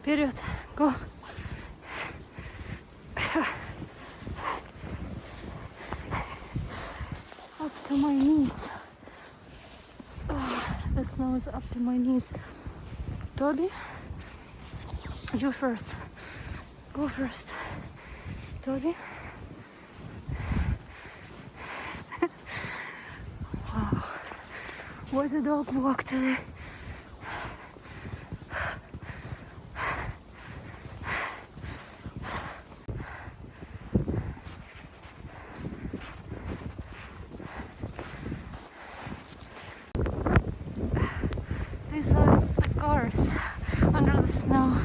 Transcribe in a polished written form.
Вперед, go. Up to my knees. Oh, the snow is up to my knees. Toby, you first. Go first. Toby. Wow. What a dog walk today. These are the cars under the snow.